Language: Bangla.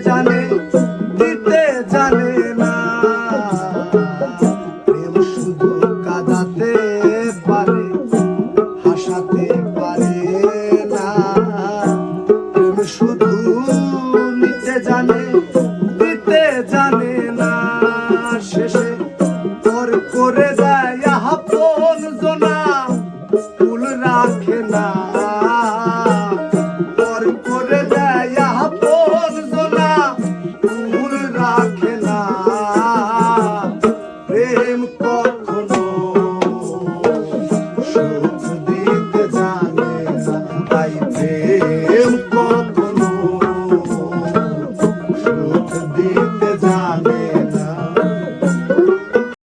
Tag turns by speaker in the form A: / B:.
A: জানে দিতে জানে না। প্রেম শুধু কাঁদাতে পারে হাসাতে পারে না। প্রেম শুধু নিতে জানে দিতে জানে না। শেষে পর করে দেয় আপন জনা ফুল রাখে না। পর করে দেয় আপন জনা ফুল রাখে না। প্রেম কখনো সুখ দিতে জানে না। তাই প্রেম কখনো সুখ দিতে